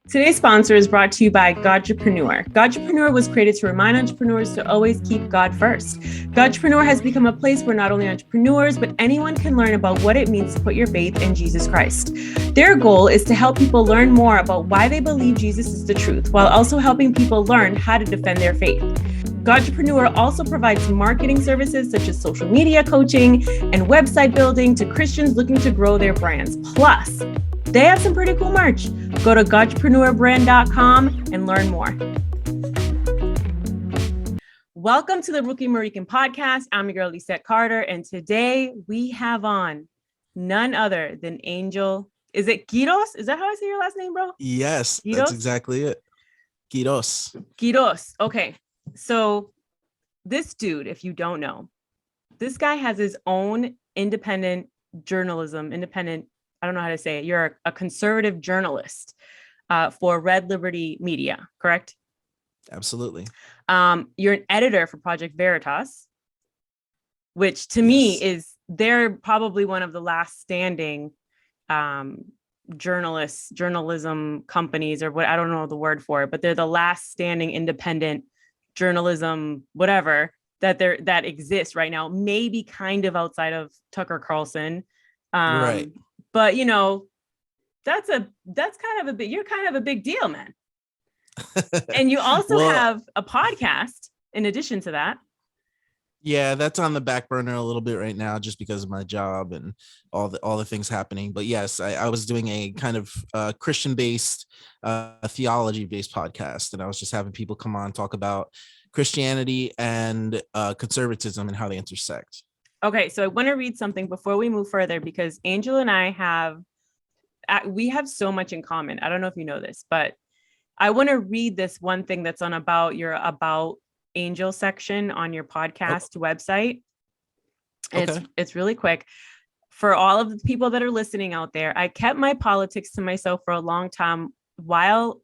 Today's sponsor is brought to you by Godtrepreneur. Godtrepreneur was created to remind entrepreneurs to always keep God first. Godtrepreneur has become a place where not only entrepreneurs, but anyone can learn about what it means to put your faith in Jesus Christ. Their goal is to help people learn more about why they believe Jesus is the truth, while also helping people learn how to defend their faith. Godtrepreneur also provides marketing services such as social media coaching and website building to Christians looking to grow their brands. Plus, they have some pretty cool merch. Go to godtrepreneurbrand.com and learn more. Welcome to the Rookie Marican podcast. I'm your girl, Lissette Carter, and today we have on none other than Angel. Is it Quiroz? Is that how I say your last name, bro? Yes, Quiroz? That's exactly it. Quiroz. Quiroz. Okay. So this dude, if you don't know, this guy has his own independent journalism, I don't know how to say it. You're a conservative journalist for Red Liberty Media, correct? Absolutely. You're an editor for Project Veritas, which to me they're probably one of the last standing journalism companies, or what, I don't know the word for it, but they're the last standing independent journalism, whatever, that exists right now, maybe kind of outside of Tucker Carlson. Right. But you know, that's kind of a big, you're kind of a big deal, man. And you also have a podcast in addition to that. Yeah, that's on the back burner a little bit right now, just because of my job and all the things happening. But yes, I was doing a kind of Christian-based, theology-based podcast, and I was just having people come on talk about Christianity and conservatism and how they intersect. Okay, so I want to read something before we move further, because Angel and I have so much in common. I don't know if you know this, but I want to read this one thing that's on your About Angel section on your podcast website. And it's really quick. For all of the people that are listening out there, I kept my politics to myself for a long while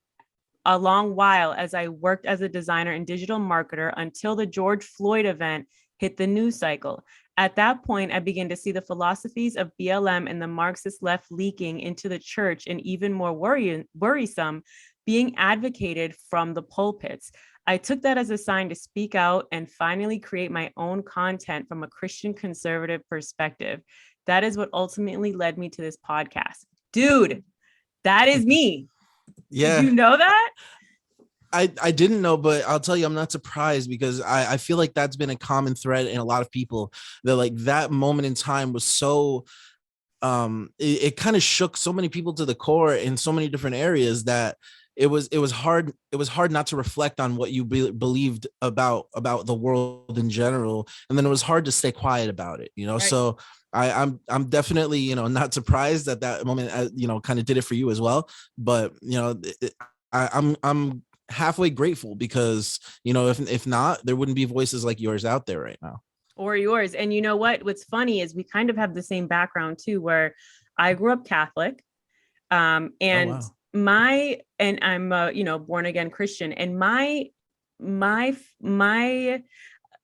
as I worked as a designer and digital marketer until the George Floyd event hit the news cycle. At that point, I began to see the philosophies of BLM and the Marxist left leaking into the church, and even more worrisome, being advocated from the pulpits. I took that as a sign to speak out and finally create my own content from a Christian conservative perspective. That is what ultimately led me to this podcast. Dude, that is me. Yeah. Did you know that? I didn't know, but I'll tell you, I'm not surprised, because I feel like that's been a common thread in a lot of people, that like that moment in time was so it kind of shook so many people to the core in so many different areas that it was hard not to reflect on what you believed about the world in general, and then it was hard to stay quiet about it, you know. Right. So I'm definitely, not surprised that moment, kind of did it for you as well. But I'm halfway grateful, because if not, there wouldn't be voices like yours out there right now. Or yours. And you know what's funny is we kind of have the same background too, where I grew up Catholic, and I'm born again Christian, and my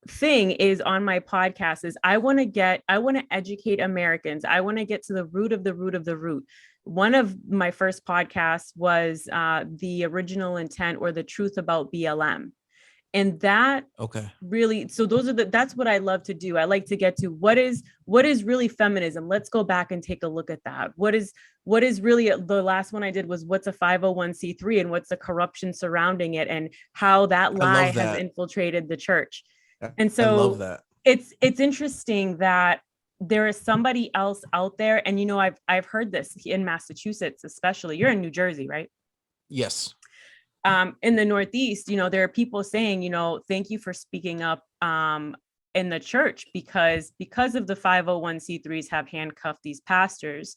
thing is on my podcast is I want to educate Americans. I want to get to the root of the root of the root. One of my first podcasts was the original intent, or the truth about BLM. And that really, so that's what I love to do. I like to get to what is really feminism. Let's go back and take a look at that. What is really, the last one I did was what's a 501c3 and what's the corruption surrounding it, and how that lie has infiltrated the church. And so I love that. It's interesting that there is somebody else out there. And, I've heard this in Massachusetts, especially. You're in New Jersey, right? Yes. In the Northeast, there are people saying, thank you for speaking up in the church, because of the 501c3s have handcuffed these pastors.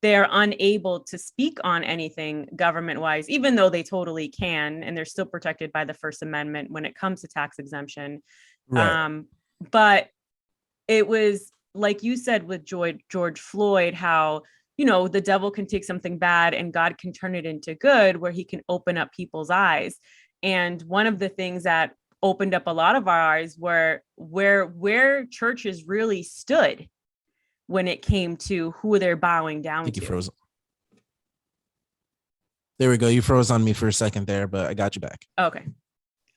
They are unable to speak on anything government wise, even though they totally can. And they're still protected by the First Amendment when it comes to tax exemption. Right. But it was like you said with George Floyd, how the devil can take something bad and God can turn it into good, where he can open up people's eyes. And one of the things that opened up a lot of our eyes were where churches really stood when it came to who they're bowing down to. Frozen. There we go. You froze on me for a second there, but I got you back. Okay.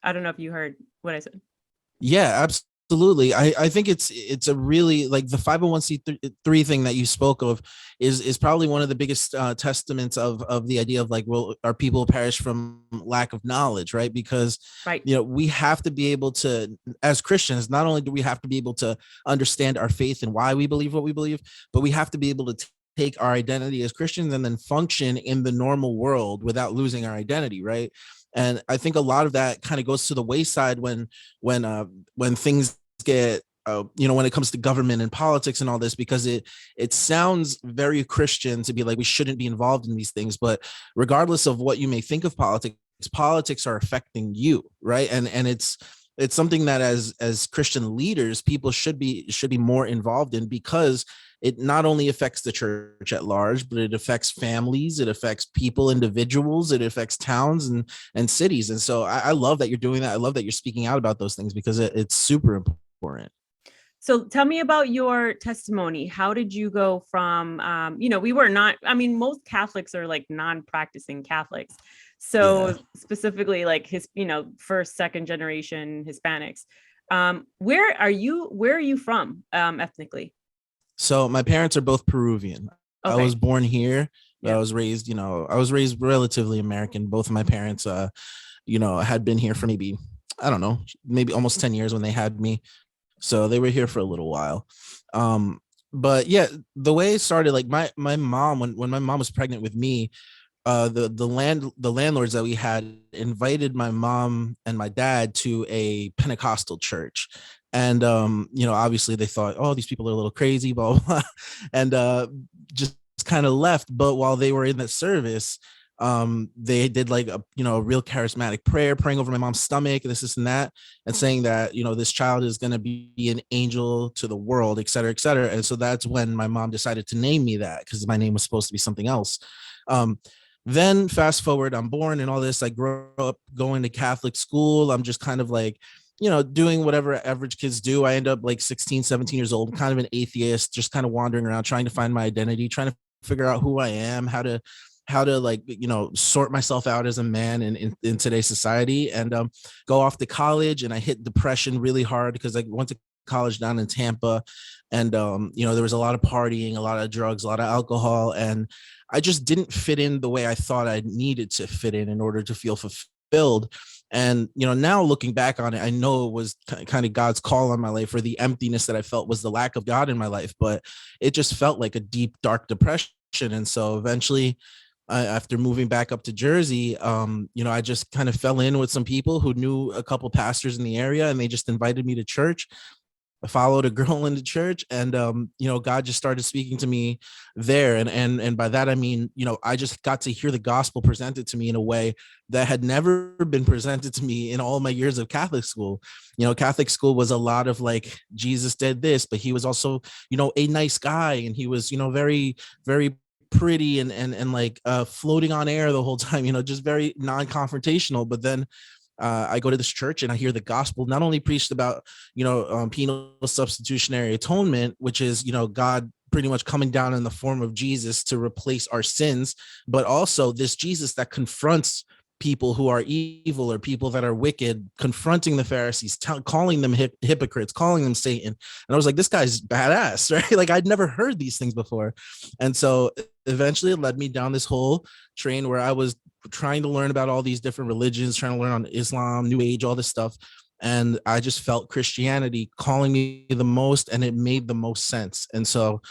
I don't know if you heard what I said. Yeah, absolutely. I think it's a really like the 501c3 thing that you spoke of is probably one of the biggest testaments of the idea of like, well, our people perish from lack of knowledge, right? Because Right. we have to be able to, as Christians, not only do we have to be able to understand our faith and why we believe what we believe, but we have to be able to take our identity as Christians and then function in the normal world without losing our identity, right? And I think a lot of that kind of goes to the wayside when when things get when it comes to government and politics and all this, because it sounds very Christian to be like we shouldn't be involved in these things, but regardless of what you may think of politics are affecting you, right? And it's something that as Christian leaders people should be more involved in, because it not only affects the church at large, but it affects families, it affects people, individuals, it affects towns and cities. And so I love that you're doing that. I love that you're speaking out about those things, because it's super important. So tell me about your testimony. How did you go from, we were not, I mean, most Catholics are like non-practicing Catholics. So Yeah. specifically like first, second generation Hispanics. Where are you from ethnically? So my parents are both Peruvian. I Okay. was born here, but Yeah. I was raised relatively American. Both of my parents, had been here for maybe, I don't know, maybe almost 10 years when they had me. So they were here for a little while. But yeah, the way it started, like my mom, when my mom was pregnant with me, the landlords that we had invited my mom and my dad to a Pentecostal church. And obviously they thought, oh, these people are a little crazy, blah blah, blah. And just kind of left. But while they were in that service, they did like a real charismatic prayer, praying over my mom's stomach, this and that, and saying that this child is going to be an angel to the world, et cetera, et cetera. And so that's when my mom decided to name me that, because my name was supposed to be something else. um then fast forward, I'm born and all this, I grow up going to Catholic school. I'm just kind of like doing whatever average kids do. I end up like 16, 17 years old, kind of an atheist, just kind of wandering around trying to find my identity, trying to figure out who I am, how to like sort myself out as a man in today's society. And go off to college, and I hit depression really hard because I went to college down in Tampa. And there was a lot of partying, a lot of drugs, a lot of alcohol, and I just didn't fit in the way I thought I needed to fit in order to feel fulfilled. And now looking back on it, I know it was kind of God's call on my life, or the emptiness that I felt was the lack of God in my life, but it just felt like a deep dark depression. And so eventually, after moving back up to Jersey, I just kind of fell in with some people who knew a couple pastors in the area, and they just invited me to church. I followed a girl into church, and God just started speaking to me there. And by that I mean, I just got to hear the gospel presented to me in a way that had never been presented to me in all my years of Catholic school. Catholic school was a lot of like, Jesus did this, but he was also, a nice guy, and he was, very, very pretty and like floating on air the whole time, just very non-confrontational. But then I go to this church and I hear the gospel not only preached about, penal substitutionary atonement, which is, God pretty much coming down in the form of Jesus to replace our sins, but also this Jesus that confronts people who are evil or people that are wicked, confronting the Pharisees, calling them hypocrites, calling them Satan. And I was like, this guy's badass, right? Like I'd never heard these things before. And so eventually it led me down this whole train where I was trying to learn about all these different religions, trying to learn on Islam, New Age, all this stuff. And I just felt Christianity calling me the most, and it made the most sense. And so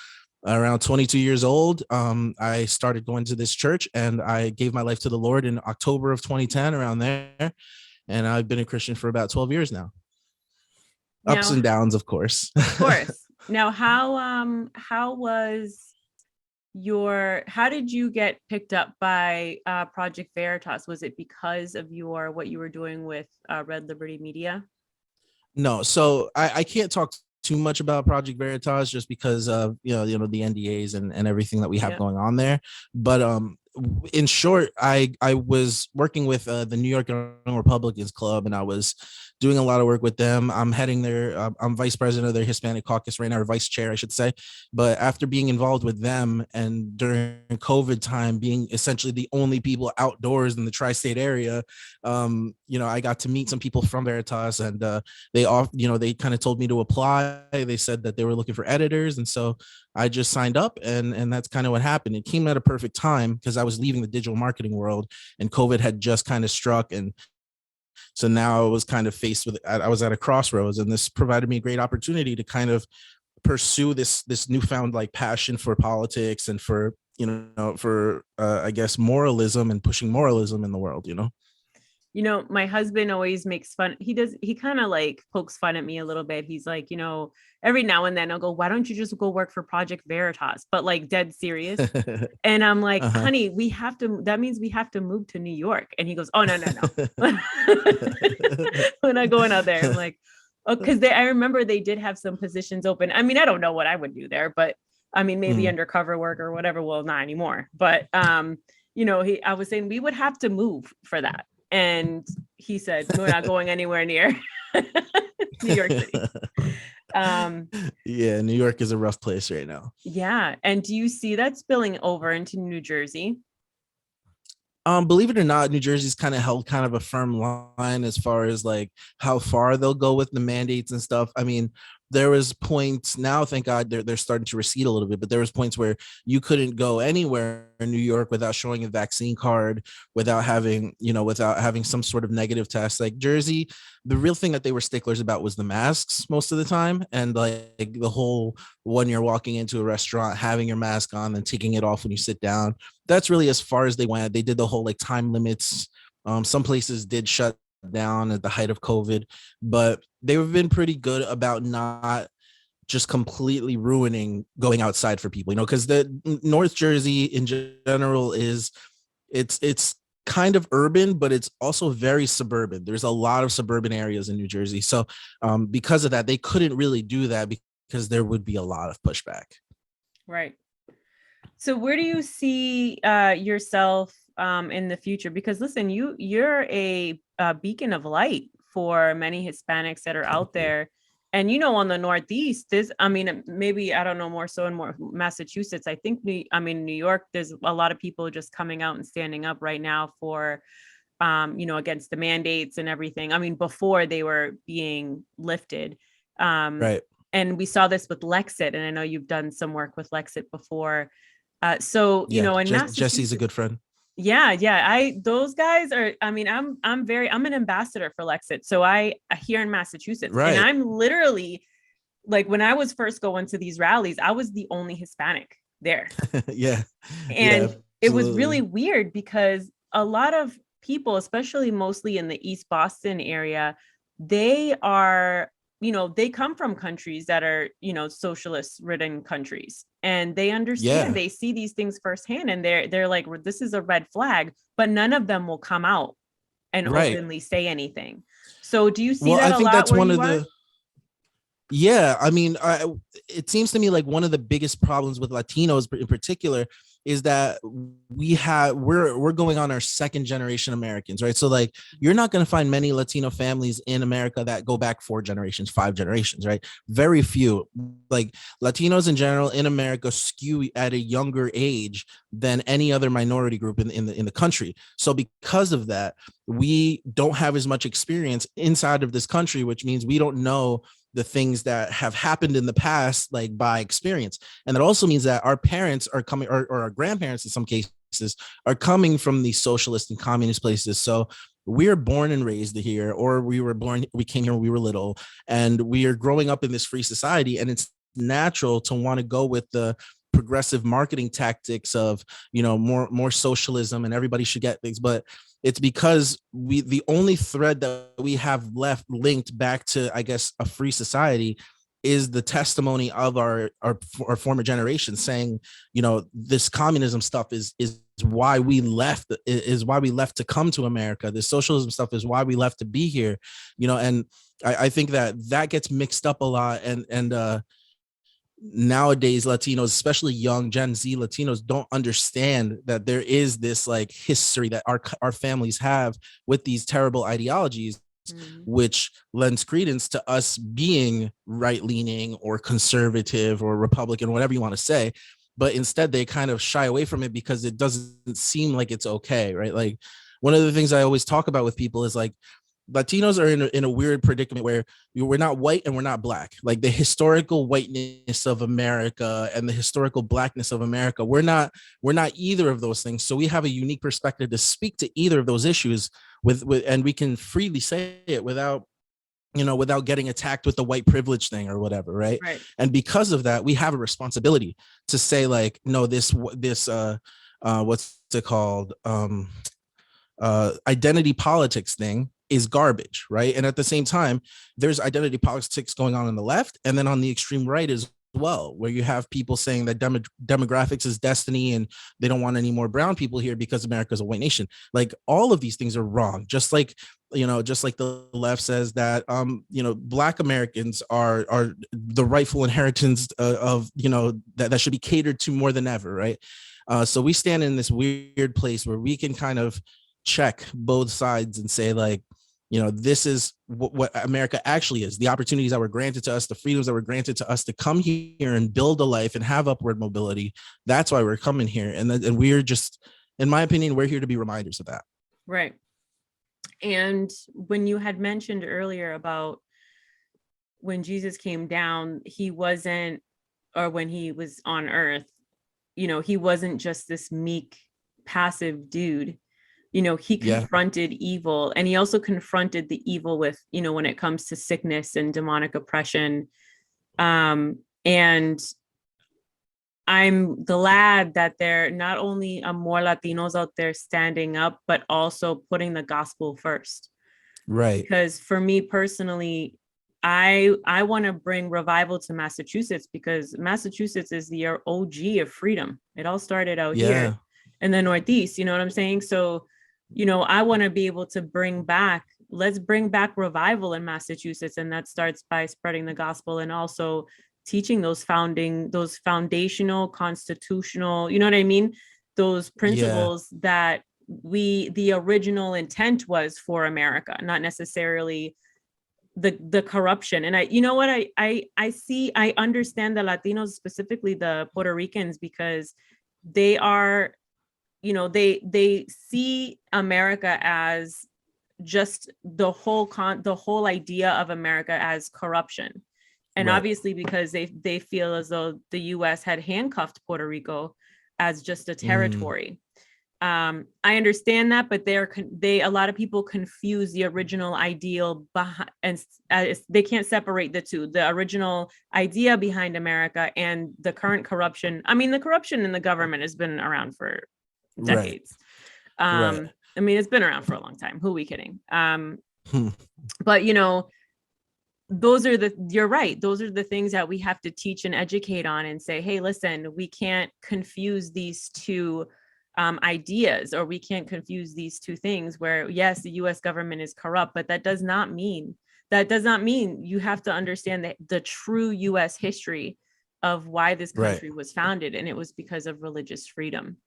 around 22 years old, I started going to this church, and I gave my life to the Lord in October of 2010, around there. And I've been a Christian for about 12 years now. Ups Now, and downs, of course. of course. Now, how did you get picked up by Project Veritas? Was it because of what you were doing with Red Liberty Media? No, so I can't talk too much about Project Veritas just because of the NDAs and everything that we have Yeah. going on there. But in short, I was working with the New York Young Republicans Club, and I was doing a lot of work with them. I'm heading their, I'm vice president of their Hispanic caucus right now, or vice chair, I should say. But after being involved with them and during COVID time, being essentially the only people outdoors in the tri-state area, I got to meet some people from Veritas, and they kind of told me to apply. They said that they were looking for editors, and so I just signed up, and that's kind of what happened. It came at a perfect time because I was leaving the digital marketing world, and COVID had just kind of struck, and so now I was kind of faced with, I was at a crossroads, and this provided me a great opportunity to kind of pursue this newfound like passion for politics and for I guess moralism and pushing moralism in the world. My husband always makes fun. He kind of like pokes fun at me a little bit. He's like, every now and then I'll go, why don't you just go work for Project Veritas? But like dead serious. And I'm like, honey, that means we have to move to New York. And he goes, oh, no. We're not going out there. I'm like, oh, because I remember they did have some positions open. I mean, I don't know what I would do there, but I mean, maybe undercover work or whatever. Well, not anymore. But, I was saying we would have to move for that. And he said, we're not going anywhere near New York City. Yeah, New York is a rough place right now. Yeah. And do you see that spilling over into New Jersey? Believe it or not, New Jersey's kind of held kind of a firm line as far as like how far they'll go with the mandates and stuff. I mean, there was points now, thank God they're starting to recede a little bit, but there was points where you couldn't go anywhere in New York without showing a vaccine card, without having some sort of negative test. Like Jersey, the real thing that they were sticklers about was the masks most of the time. And like the whole, when you're walking into a restaurant, having your mask on and taking it off when you sit down, that's really as far as they went. They did the whole like time limits. Some places did shut down at the height of COVID, but they've been pretty good about not just completely ruining going outside for people, because the North Jersey in general it's kind of urban, but it's also very suburban. There's a lot of suburban areas in New Jersey. So because of that, they couldn't really do that because there would be a lot of pushback. Right. So where do you see yourself in the future? Because listen, you're a beacon of light for many Hispanics that are out there. And, on the Northeast, maybe, I don't know, more so in more Massachusetts, I think, New York, there's a lot of people just coming out and standing up right now for, against the mandates and everything. I mean, before they were being lifted. Right. And we saw this with Lissette, and I know you've done some work with Lissette before. In Jesse's a good friend. Yeah. Those guys are, I'm an ambassador for Lissette. So I here in Massachusetts, right. And I'm literally like, when I was first going to these rallies, I was the only Hispanic there. Yeah. And it was really weird because a lot of people, especially mostly in the East Boston area, they are, they come from countries that are, socialist ridden countries, and they understand, they see these things firsthand, and they're like, this is a red flag, but none of them will come out and openly say anything. So do you see that a lot? That's one of the, it seems to me like one of the biggest problems with Latinos in particular is that we're going on our second generation Americans, right? So like, you're not going to find many Latino families in America that go back 4 generations, 5 generations, right? Very few. Like Latinos in general in America skew at a younger age than any other minority group in the country. So because of that, we don't have as much experience inside of this country, which means we don't know the things that have happened in the past, like by experience. And that also means that our parents are coming, or our grandparents in some cases, are coming from these socialist and communist places. So we are born and raised here, or we came here when we were little, and we are growing up in this free society. And it's natural to want to go with the progressive marketing tactics of, more socialism, and everybody should get things. But it's because the only thread that we have left linked back to, I guess, a free society is the testimony of our former generation saying, this communism stuff is why we left, to come to America. This socialism stuff is why we left to be here, and I think that gets mixed up a lot. And nowadays Latinos, especially young Gen Z Latinos, don't understand that there is this like history that our families have with these terrible ideologies, Mhm. which lends credence to us being right leaning or conservative or Republican, whatever you want to say. But instead, they kind of shy away from it because it doesn't seem like it's okay, right? Like one of the things I always talk about with people is like Latinos are in a weird predicament where we're not white and we're not black. Like the historical whiteness of America and the historical blackness of America, we're not either of those things. So we have a unique perspective to speak to either of those issues with and we can freely say it without without getting attacked with the white privilege thing or whatever, right? Right. And because of that, we have a responsibility to say like, no, this what's it called? Identity politics thing is garbage, right? And at the same time, there's identity politics going on the left, and then on the extreme right as well, where you have people saying that demographics is destiny and they don't want any more brown people here because America's a white nation. Like all of these things are wrong. Just like the left says that black Americans are the rightful inheritance of that should be catered to more than ever, right? So we stand in this weird place where we can kind of check both sides and say like, this is what America actually is, the opportunities that were granted to us, the freedoms that were granted to us to come here and build a life and have upward mobility. That's why we're coming here. And we're just, in my opinion, we're here to be reminders of that. Right. And when you had mentioned earlier about when Jesus came down, he wasn't, or when he was on earth, he wasn't just this meek, passive dude. He confronted evil, and he also confronted the evil with, when it comes to sickness and demonic oppression. And I'm glad that there not only are more Latinos out there standing up, but also putting the gospel first. Right. Because for me personally, I want to bring revival to Massachusetts, because Massachusetts is the OG of freedom. It all started out here in the Northeast. You know what I'm saying? So, I want to be able to let's bring back revival in Massachusetts. And that starts by spreading the gospel and also teaching those foundational, constitutional, you know what I mean? Those principles that the original intent was for America, not necessarily the corruption. And I understand the Latinos, specifically the Puerto Ricans, because they are, they see America as just the whole idea of America as corruption. And obviously because they feel as though the US had handcuffed Puerto Rico as just a territory. I understand that, but a lot of people confuse the original ideal and they can't separate the two, the original idea behind America and the current corruption. I mean, the corruption in the government has been around for decades. I mean, it's been around for a long time. Who are we kidding? But you're right. Those are the things that we have to teach and educate on and say, hey, listen, we can't confuse these two ideas, or we can't confuse these two things where, yes, the US government is corrupt, but that does not mean you have to understand the true US history of why this country was founded. And it was because of religious freedom.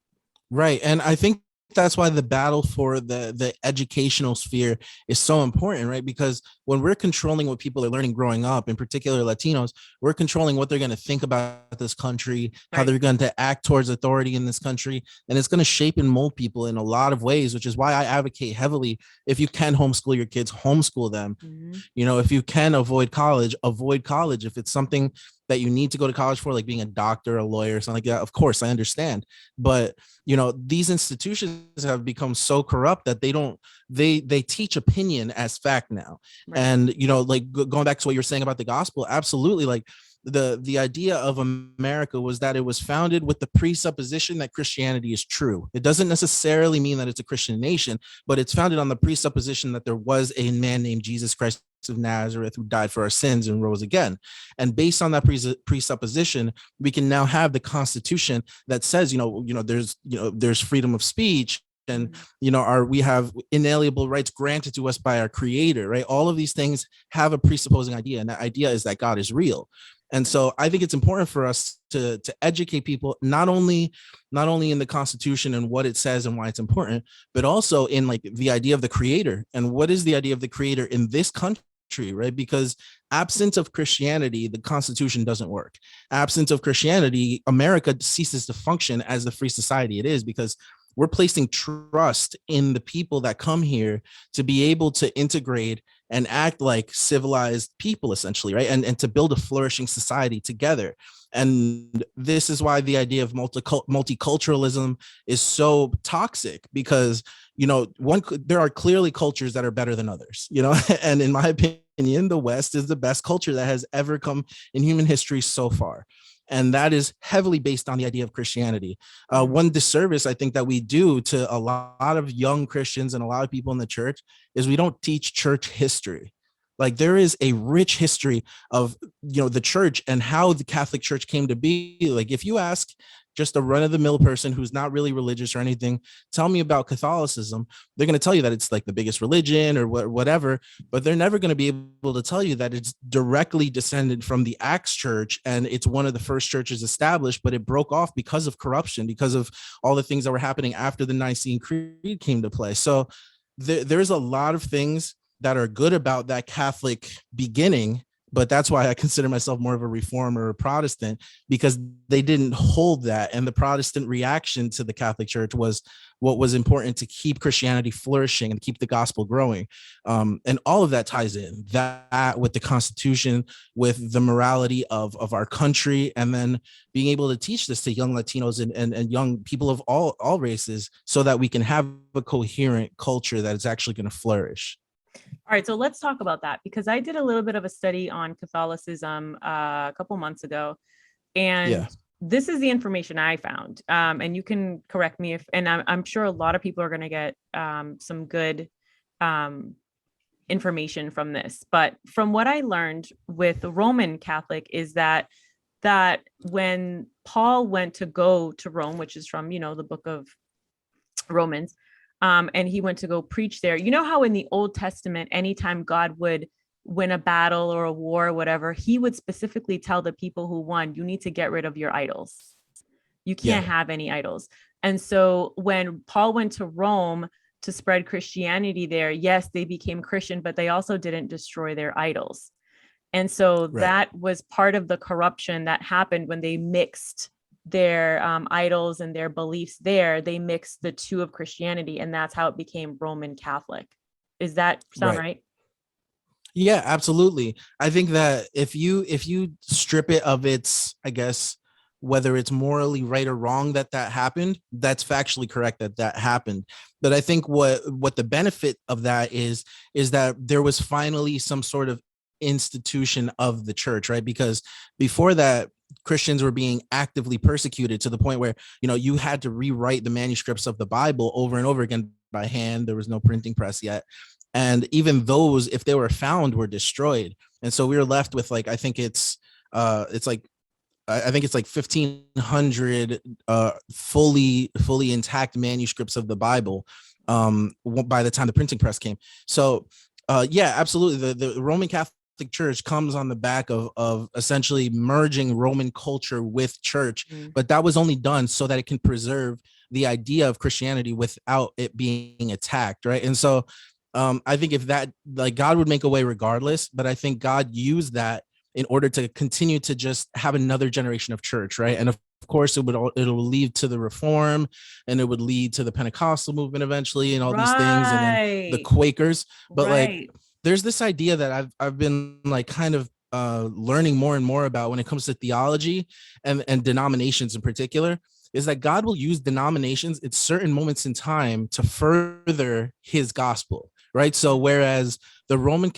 Right. And I think that's why the battle for the educational sphere is so important, right? Because when we're controlling what people are learning growing up, in particular Latinos, we're controlling what they're going to think about this country, how they're going to act towards authority in this country. And it's going to shape and mold people in a lot of ways, which is why I advocate heavily, if you can homeschool your kids, homeschool them. If you can avoid college. If it's something that you need to go to college for, like being a doctor, a lawyer, something like that, of course, I understand. But, these institutions have become so corrupt that they teach opinion as fact now. And, like going back to what you're saying about the gospel, absolutely. Like the idea of America was that it was founded with the presupposition that Christianity is true. It doesn't necessarily mean that it's a Christian nation, but it's founded on the presupposition that there was a man named Jesus Christ of Nazareth who died for our sins and rose again. And based on that presupposition, we can now have the Constitution that says, there's freedom of speech, and we have inalienable rights granted to us by our Creator, right? All of these things have a presupposing idea, and that idea is that God is real. And so I think it's important for us to educate people, not only in the Constitution and what it says and why it's important, but also in like the idea of the creator and what is the idea of the creator in this country, right? Because absent of Christianity, the Constitution doesn't work. Absent of Christianity, America ceases to function as the free society it is, because we're placing trust in the people that come here to be able to integrate and act like civilized people, essentially, right? And to build a flourishing society together. And this is why the idea of multiculturalism is so toxic, because there are clearly cultures that are better than others, and in my opinion, the West is the best culture that has ever come in human history so far. And that is heavily based on the idea of Christianity. One disservice I think that we do to a lot of young Christians and a lot of people in the church is we don't teach church history. Like, there is a rich history of the church and how the Catholic Church came to be. Like, if you ask just a run-of-the-mill person who's not really religious or anything, tell me about Catholicism, they're going to tell you that it's like the biggest religion or whatever, but they're never going to be able to tell you that it's directly descended from the Acts Church and it's one of the first churches established, but it broke off because of corruption, because of all the things that were happening after the Nicene Creed came to play. So there's a lot of things that are good about that Catholic beginning, but that's why I consider myself more of a Reform or a Protestant, because they didn't hold that. And the Protestant reaction to the Catholic Church was what was important to keep Christianity flourishing and keep the gospel growing. And all of that ties in, that with the Constitution, with the morality of our country, and then being able to teach this to young Latinos and young people of all races, so that we can have a coherent culture that is actually going to flourish. All right, so let's talk about that, because I did a little bit of a study on Catholicism a couple months ago, and this is the information I found. And you can correct me and I'm sure a lot of people are going to get some good information from this. But from what I learned with the Roman Catholic is that when Paul went to go to Rome, which is from, the book of Romans, and he went to go preach there. You know how in the Old Testament, anytime God would win a battle or a war or whatever, he would specifically tell the people who won, you need to get rid of your idols. You can't have any idols. And so when Paul went to Rome to spread Christianity there, yes, they became Christian, but they also didn't destroy their idols. And so that was part of the corruption that happened when they mixed their idols and their beliefs there. They mixed the two of Christianity, and that's how it became Roman Catholic. Is that sound right? Yeah, absolutely. I think that if you strip it of its, I guess, whether it's morally right or wrong that happened, that's factually correct that happened. But I think what the benefit of that is that there was finally some sort of institution of the church, right? Because before that, Christians were being actively persecuted to the point where, you had to rewrite the manuscripts of the Bible over and over again by hand. There was no printing press yet. And even those, if they were found, were destroyed. And so we were left with I think it's like 1,500 fully intact manuscripts of the Bible by the time the printing press came. So yeah, absolutely. The Roman Catholic Church comes on the back of essentially merging Roman culture with church, but that was only done so that it can preserve the idea of Christianity without it being attacked, right? And so I think if that, God would make a way regardless, but I think God used that in order to continue to just have another generation of church, right? And of course, it'll lead to the Reform, and it would lead to the Pentecostal movement eventually, and all these things, and then the Quakers. But there's this idea that I've been kind of learning more and more about when it comes to theology and denominations in particular, is that God will use denominations at certain moments in time to further his gospel, right? So whereas the Roman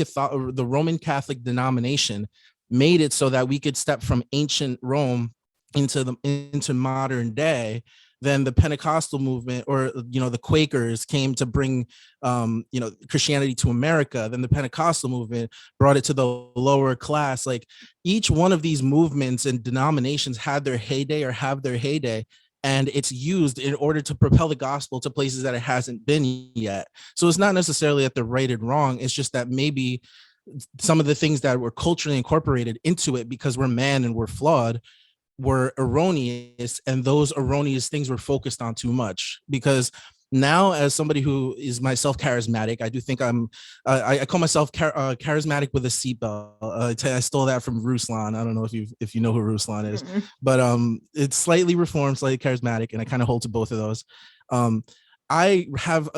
Catholic denomination made it so that we could step from ancient Rome into modern day, then the Pentecostal movement, or the Quakers, came to bring Christianity to America. Then the Pentecostal movement brought it to the lower class. Each one of these movements and denominations had their heyday or have their heyday, and it's used in order to propel the gospel to places that it hasn't been yet. So it's not necessarily that they're right and wrong. It's just that maybe some of the things that were culturally incorporated into it because we're man and we're flawed were erroneous, and those erroneous things were focused on too much. Because now, as somebody who is myself charismatic, I do think I call myself charismatic with a seatbelt. I stole that from Ruslan. I don't know if you know who Ruslan is, but it's slightly reformed, slightly charismatic, and I kind of hold to both of those. I have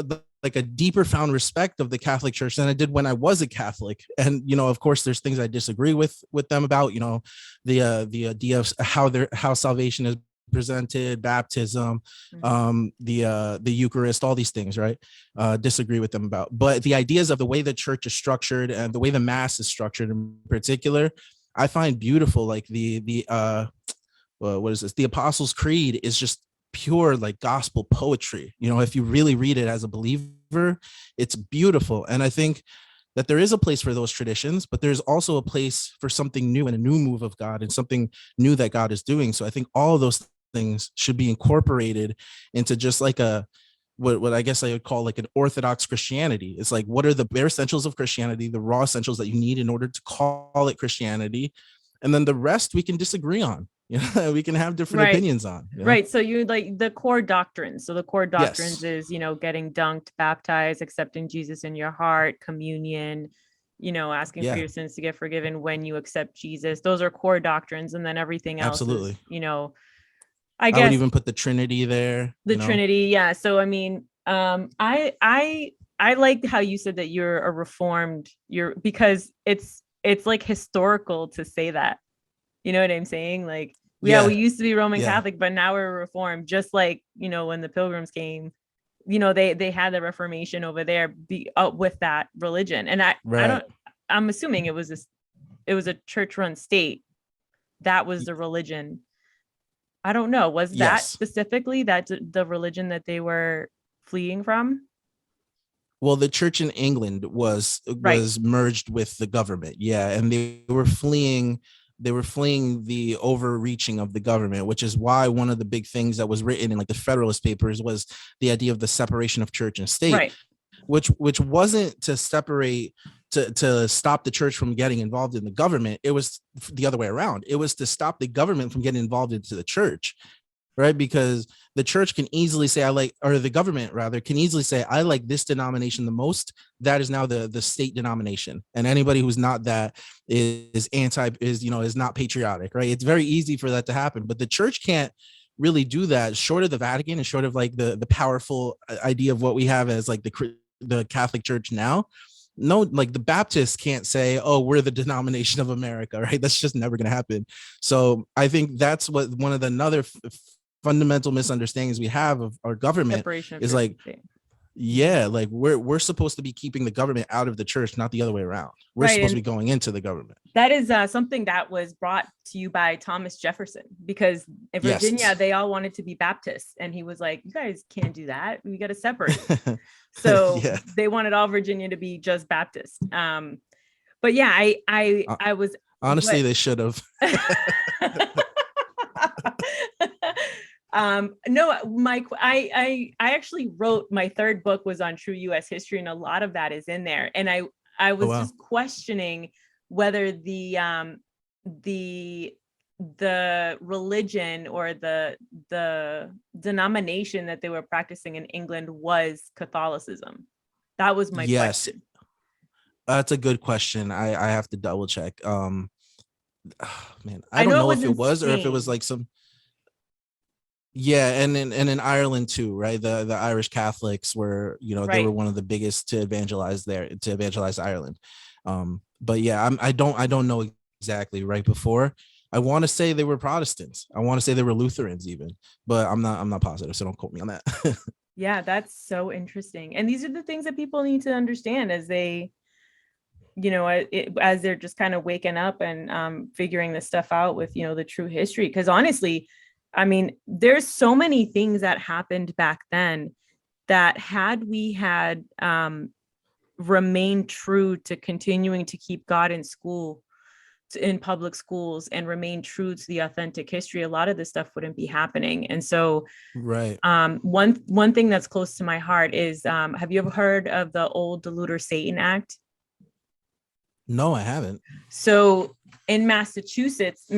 like a deeper found respect of the Catholic Church than I did when I was a Catholic. And, of course, there's things I disagree with them about, the idea of how salvation is presented, baptism, the Eucharist, all these things, right? Disagree with them about. But the ideas of the way the church is structured and the way the mass is structured in particular, I find beautiful. Like what is this? The Apostles' Creed is just pure like gospel poetry. If you really read it as a believer, it's beautiful. And I think that there is a place for those traditions, but there's also a place for something new and a new move of God and something new that God is doing. So I think all of those things should be incorporated into just like what I guess I would call like an Orthodox Christianity. It's like, what are the bare essentials of Christianity, the raw essentials that you need in order to call it Christianity? And then the rest we can disagree on. We can have different opinions on. Right. So you like the core doctrines. So the core doctrines is, getting dunked, baptized, accepting Jesus in your heart, communion, asking for your sins to get forgiven when you accept Jesus. Those are core doctrines. And then everything else is, I guess I would even put the Trinity there. The Trinity. Yeah. So, I mean, I like how you said that you're a reformed, because it's like historical to say that. You know what I'm saying? Like, we used to be Roman Catholic, but now we're Reformed. Just like, when the Pilgrims came, they had the Reformation over there with that religion. And I'm assuming it was a church-run state. That was the religion. I don't know. Was that specifically the religion that they were fleeing from? Well, the church in England was merged with the government. Yeah. And they were fleeing the overreaching of the government, which is why one of the big things that was written in like the Federalist Papers was the idea of the separation of church and state, which wasn't to separate, to stop the church from getting involved in the government. It was the other way around. It was to stop the government from getting involved into the church. Right. Because the church can easily say, the government rather can easily say, I like this denomination the most. That is now the state denomination. And anybody who's not that is not patriotic. Right. It's very easy for that to happen. But the church can't really do that, short of the Vatican and short of like the powerful idea of what we have as like the Catholic Church now. No, like the Baptists can't say, oh, we're the denomination of America. Right. That's just never going to happen. So I think that's what one of the another fundamental misunderstandings we have of our government is like, like we're supposed to be keeping the government out of the church, not the other way around. We're supposed to be going into the government. That is something that was brought to you by Thomas Jefferson, because in Virginia, they all wanted to be Baptists. And he was like, you guys can't do that. We got to separate. So they wanted all Virginia to be just Baptist. But yeah, I was honestly, they should have. No, Mike, I actually wrote, my third book was on true U.S. history, and a lot of that is in there. And I was just questioning whether the religion or the denomination that they were practicing in England was Catholicism. That was my question. That's a good question. I have to double check. Man, I don't know if it was or if it was like some. Yeah, and in Ireland too, right? The Irish Catholics were, they were one of the biggest to evangelize Ireland. But yeah, I don't know exactly. Right before, I want to say they were Protestants. I want to say they were Lutherans even, but I'm not positive, so don't quote me on that. Yeah, that's so interesting. And these are the things that people need to understand as they, as they're just kind of waking up and figuring this stuff out with, the true history. Because honestly, I mean, there's so many things that happened back then that had we had remained true to continuing to keep God in school, in public schools, and remain true to the authentic history, a lot of this stuff wouldn't be happening. And so, one thing that's close to my heart is, have you ever heard of the old Deluder Satan Act? No, I haven't. So in Massachusetts, you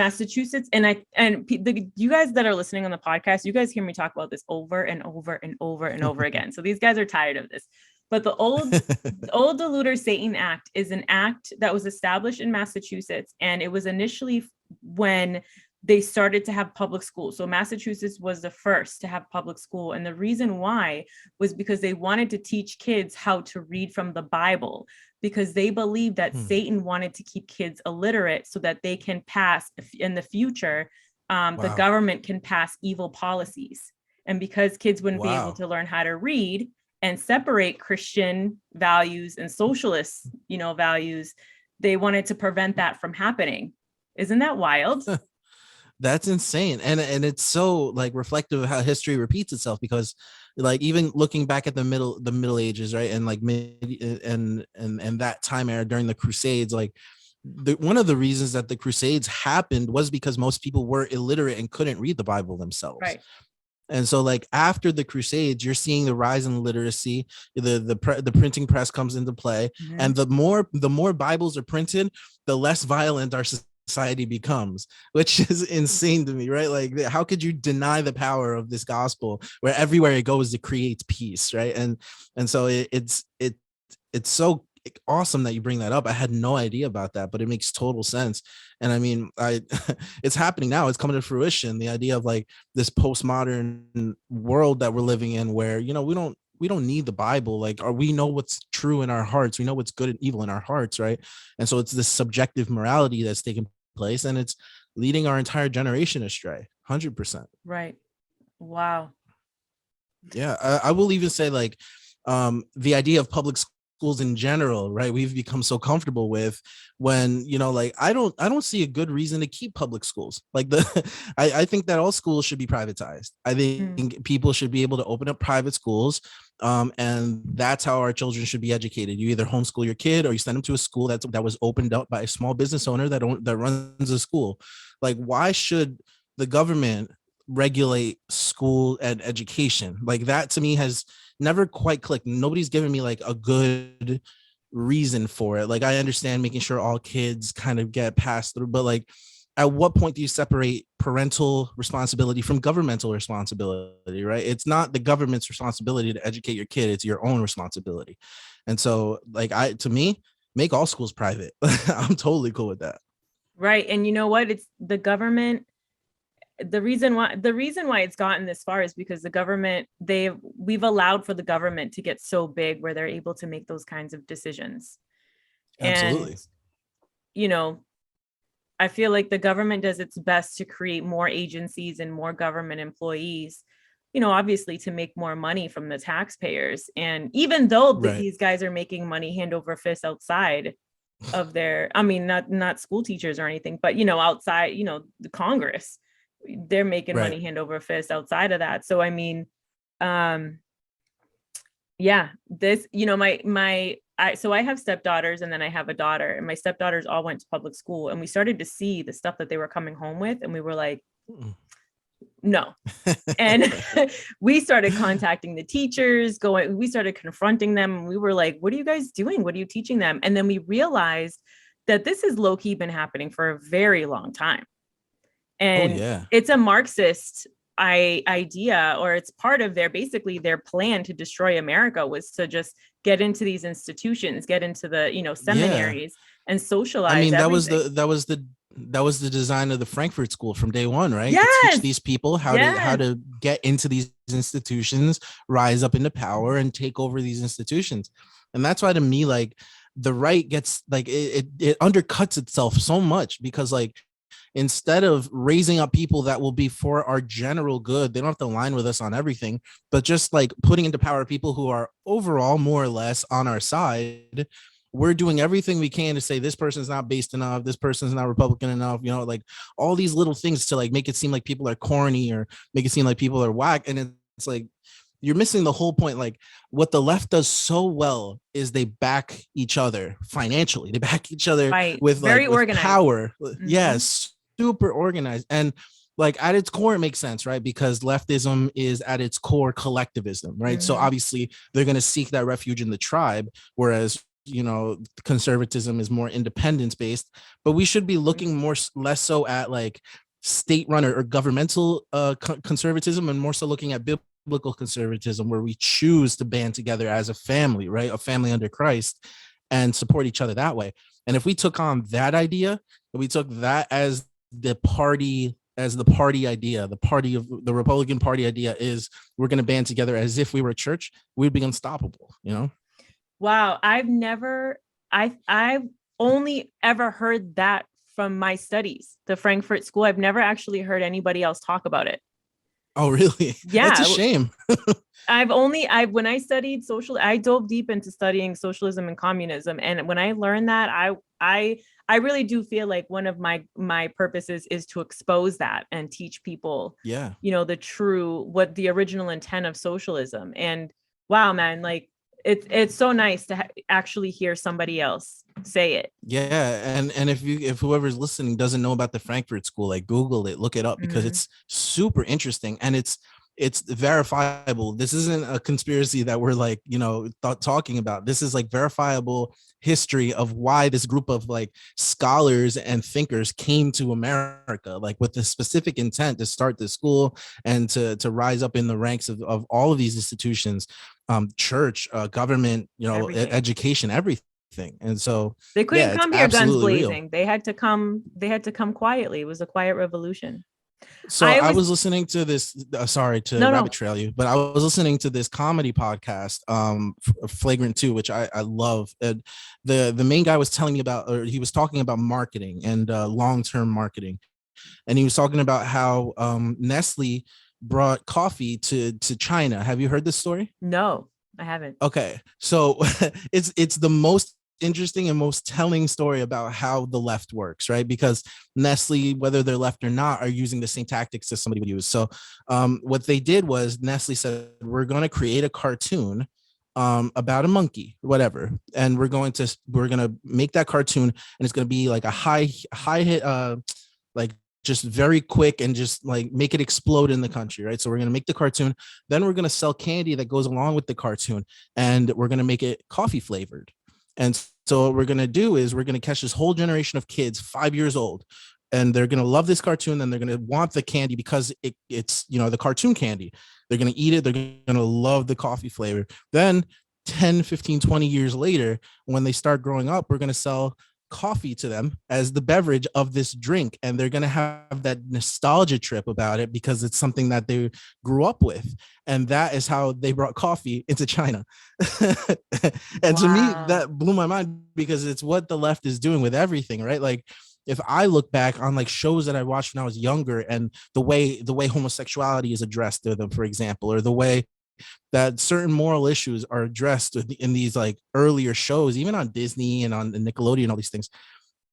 guys that are listening on the podcast, you guys hear me talk about this over and over and over and over again. So these guys are tired of this. But the old Deluder Satan Act is an act that was established in Massachusetts, and it was initially when they started to have public school. So Massachusetts was the first to have public school. And the reason why was because they wanted to teach kids how to read from the Bible, because they believed that Satan wanted to keep kids illiterate so that they can pass in the future. The government can pass evil policies. And because kids wouldn't be able to learn how to read and separate Christian values and socialist, values, they wanted to prevent that from happening. Isn't that wild? That's insane. And it's so like reflective of how history repeats itself, because like even looking back at the Middle Ages, right, and like and that time era during the Crusades, like one of the reasons that the Crusades happened was because most people were illiterate and couldn't read the Bible themselves. Right. And so like after the Crusades, you're seeing the rise in literacy, the printing press comes into play. Mm-hmm. And the more Bibles are printed, the less violent our society becomes, which is insane to me, right? Like, how could you deny the power of this gospel where everywhere it goes, it creates peace, right? And so it's so awesome that you bring that up. I had no idea about that, but it makes total sense. And I mean, it's happening now. It's coming to fruition. The idea of like this postmodern world that we're living in, where we don't need the Bible, like, or we know what's true in our hearts. We know what's good and evil in our hearts, right? And so it's this subjective morality that's taking place, and it's leading our entire generation astray. 100%. Right. Wow. Yeah, I will even say like the idea of public schools in general, right? We've become so comfortable with, when like I don't see a good reason to keep public schools. Like I think that all schools should be privatized. I think people should be able to open up private schools, and that's how our children should be educated. You either homeschool your kid or you send them to a school that was opened up by a small business owner that runs a school. Like, why should the government regulate school and education? Like, that to me has never quite clicked. Nobody's given me like a good reason for it. Like, I understand making sure all kids kind of get passed through, but like, at what point do you separate parental responsibility from governmental responsibility, right? It's not the government's responsibility to educate your kid, it's your own responsibility. And so like, to me, make all schools private. I'm totally cool with that. Right. And you know what? It's the government. The reason why it's gotten this far is because the government, we've allowed for the government to get so big where they're able to make those kinds of decisions. Absolutely. And, I feel like the government does its best to create more agencies and more government employees, obviously to make more money from the taxpayers. And even though these guys are making money hand over fist outside of their, I mean, not school teachers or anything, but, outside, the Congress, they're making money hand over fist outside of that. So, I mean, yeah, this, so I have stepdaughters and then I have a daughter, and my stepdaughters all went to public school, and we started to see the stuff that they were coming home with. And we were like, no. And we started contacting the teachers, we started confronting them. And we were like, what are you guys doing? What are you teaching them? And then we realized that this has low key been happening for a very long time. And it's a Marxist idea, or it's part of their plan to destroy America, was to just get into these institutions, get into the seminaries and socialize. I mean, that was the design of the Frankfurt School from day one, right? Yes. To teach these people how to get into these institutions, rise up into power, and take over these institutions. And that's why, to me, like, the right gets like it undercuts itself so much, because like, instead of raising up people that will be for our general good, they don't have to align with us on everything, but just like putting into power people who are overall more or less on our side. We're doing everything we can to say this person's not based enough, this person's not Republican enough, like all these little things to like make it seem like people are corny or make it seem like people are whack. And it's like, you're missing the whole point. Like, what the left does so well is they back each other financially. They back each other with very organized power. Mm-hmm. Yes. Super organized. And like, at its core, it makes sense, right? Because leftism is at its core collectivism, right? Mm-hmm. So obviously they're going to seek that refuge in the tribe, whereas conservatism is more independence based, but we should be looking less so at like state run or governmental conservatism, and more so looking at biblical conservatism, where we choose to band together as a family, right? A family under Christ, and support each other that way. And if we took on that idea, we took that as the party idea, the party of the Republican Party idea is we're going to band together as if we were a church, we'd be unstoppable, Wow. I've only ever heard that from my studies, the Frankfurt School. I've never actually heard anybody else talk about it. Oh, really? Yeah. That's a shame. When I studied I dove deep into studying socialism and communism. And when I learned that, I really do feel like one of my purposes is to expose that and teach people, what the original intent of socialism. And wow, man, like it's so nice to actually hear somebody else say it. Yeah, and if whoever's listening doesn't know about the Frankfurt School, like Google it, look it up, because it's super interesting and it's verifiable. This isn't a conspiracy that we're like talking about. This is like verifiable history of why this group of like scholars and thinkers came to America, like with the specific intent to start the school and to rise up in the ranks of all of these institutions, church, government, everything. Education, everything. And so they couldn't come here guns blazing. Real. They had to come quietly. It was a quiet revolution. So I was listening to this, sorry to rabbit trail you, but I was listening to this comedy podcast, Flagrant 2, which I love. The main guy was telling me about, or he was talking about marketing and long-term marketing. And he was talking about how Nestle brought coffee to China. Have you heard this story? No, I haven't. Okay. So it's the most interesting and most telling story about how the left works, right? Because Nestle, whether they're left or not, are using the same tactics that somebody would use. So what they did was Nestle said, we're going to create a cartoon about a monkey, whatever, and we're going to make that cartoon, and it's going to be like a high hit, like just very quick, and just like make it explode in the country, right? So we're going to make the cartoon, then we're going to sell candy that goes along with the cartoon, and we're going to make it coffee flavored. And so what we're going to do is we're going to catch this whole generation of kids 5 years old, and they're going to love this cartoon, and they're going to want the candy because it's the cartoon candy. They're going to eat it. They're going to love the coffee flavor. Then 10, 15, 20 years later, when they start growing up, we're going to sell coffee to them as the beverage of this drink, and they're going to have that nostalgia trip about it because it's something that they grew up with. And that is how they brought coffee into China. And to me, that blew my mind, because it's what the left is doing with everything, right? Like if I look back on like shows that I watched when I was younger, and the way homosexuality is addressed to them, for example, or the way that certain moral issues are addressed in these like earlier shows, even on Disney and on Nickelodeon and all these things.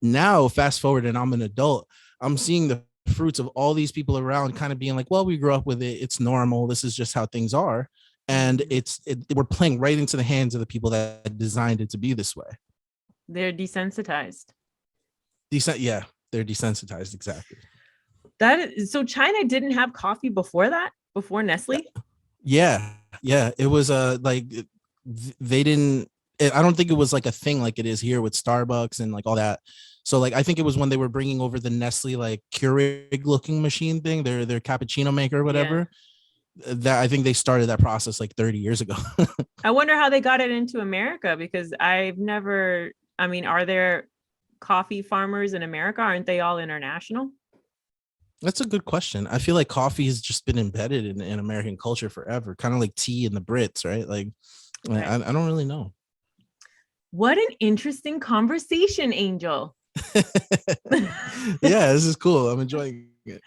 Now, fast forward, and I'm an adult, I'm seeing the fruits of all these people around kind of being like, well, we grew up with it. It's normal. This is just how things are. And we're playing right into the hands of the people that designed it to be this way. They're desensitized. Yeah, they're desensitized. Exactly. So China didn't have coffee before Nestle? Yeah. It was like they didn't. I don't think it was like a thing like it is here with Starbucks and like all that. So like I think it was when they were bringing over the Nestle like Keurig looking machine thing, their cappuccino maker or whatever. Yeah. That I think they started that process like 30 years ago. I wonder how they got it into America, because are there coffee farmers in America? Aren't they all international? That's a good question. I feel like coffee has just been embedded in American culture forever, kind of like tea in the Brits, right? Like, okay. I don't really know. What an interesting conversation, Angel. Yeah, this is cool. I'm enjoying it.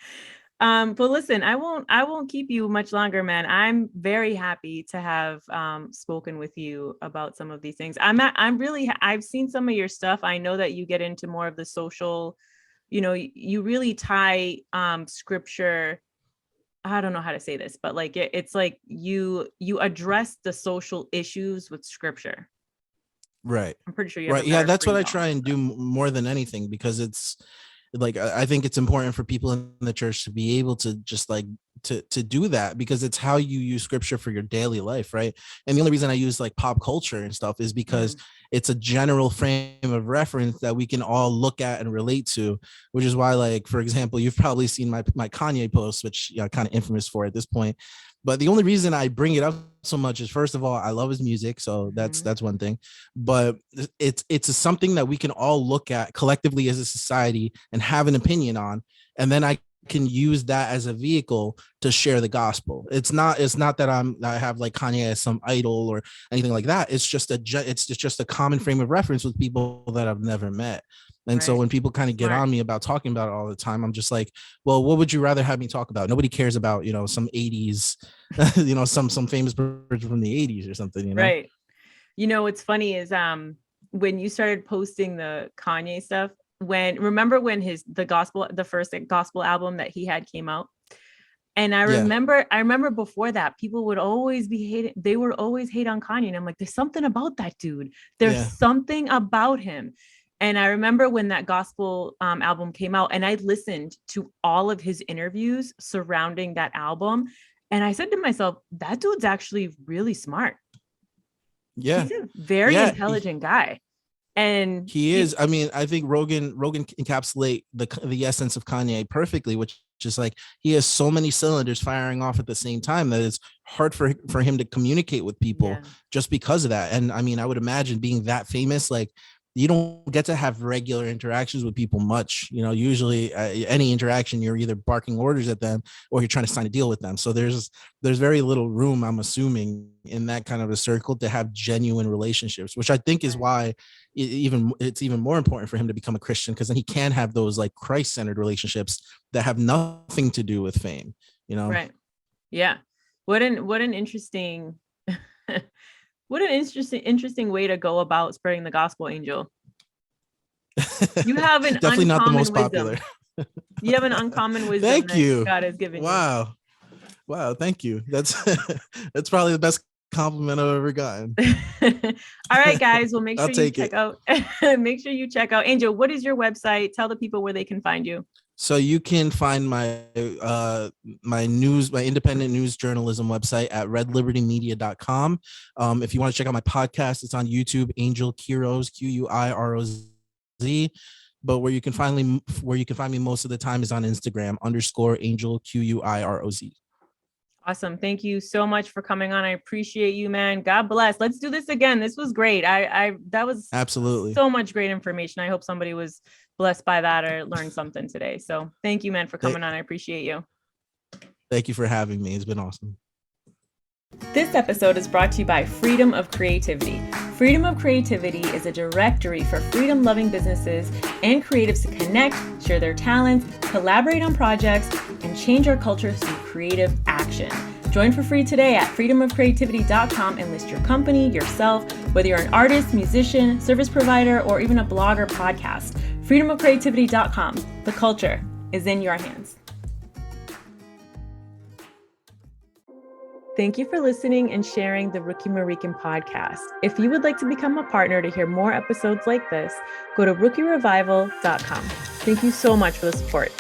But listen, I won't keep you much longer, man. I'm very happy to have spoken with you about some of these things. I've seen some of your stuff. I know that you get into more of the social, you really tie scripture. I don't know how to say this, but like it's like you address the social issues with scripture. Right. I'm pretty sure you. Right. Yeah, that's what I try and do more than anything, because it's like I think it's important for people in the church to be able to just like to do that, because it's how you use scripture for your daily life, right? And the only reason I use like pop culture and stuff is because it's a general frame of reference that we can all look at and relate to, which is why, like, for example, you've probably seen my Kanye post, which kind of infamous for at this point. But the only reason I bring it up so much is, first of all, I love his music, so that's one thing. But it's something that we can all look at collectively as a society and have an opinion on, and then I can use that as a vehicle to share the gospel. It's not that I have like Kanye as some idol or anything like that. It's just a common frame of reference with people that I've never met. And so when people kind of get on me about talking about it all the time, I'm just like, well, what would you rather have me talk about? Nobody cares about, some 80s, some famous person from the 80s or something, Right. What's funny is when you started posting the Kanye stuff, remember when the first gospel album that he had came out? And I remember before that, people would always be hating. They would always hate on Kanye. And I'm like, there's something about that dude. There's something about him. And I remember when that gospel album came out, and I listened to all of his interviews surrounding that album. And I said to myself, that dude's actually really smart. Yeah. He's a very intelligent guy. And he is. I mean, I think Rogan encapsulate the essence of Kanye perfectly, which is like, he has so many cylinders firing off at the same time that it's hard for him to communicate with people just because of that. And I mean, I would imagine being that famous, like, you don't get to have regular interactions with people much. Usually any interaction, you're either barking orders at them or you're trying to sign a deal with them. So there's very little room, I'm assuming, in that kind of a circle to have genuine relationships, which I think is why it's even more important for him to become a Christian, because then he can have those like Christ-centered relationships that have nothing to do with fame, Right. Yeah. What an interesting what an interesting way to go about spreading the gospel, Angel. You have an definitely not the most popular. You have an uncommon wisdom. Thank you. God has given you. Wow. Thank you. That's probably the best compliment I've ever gotten. All right, guys. Well, make sure you check out. Make sure you check out. Angel, what is your website? Tell the people where they can find you. So you can find my independent news journalism website at redlibertymedia.com. If you want to check out my podcast, it's on YouTube, Angel Quiroz, Quiroz. But where you can find me most of the time is on Instagram _Angel Quiroz. Awesome. Thank you so much for coming on. I appreciate you, man. God bless. Let's do this again. This was great. That was absolutely so much great information. I hope somebody was blessed by that or learned something today. So thank you, man, for coming on. I appreciate you. Thank you for having me. It's been awesome. This episode is brought to you by Freedom of Creativity. Freedom of Creativity is a directory for freedom-loving businesses and creatives to connect, share their talents, collaborate on projects, and change our culture through creative action. Join for free today at freedomofcreativity.com and list your company, yourself, whether you're an artist, musician, service provider, or even a blog or podcast. freedomofcreativity.com. The culture is in your hands. Thank you for listening and sharing the Rookie Marican podcast. If you would like to become a partner to hear more episodes like this, go to rookierevival.com. Thank you so much for the support.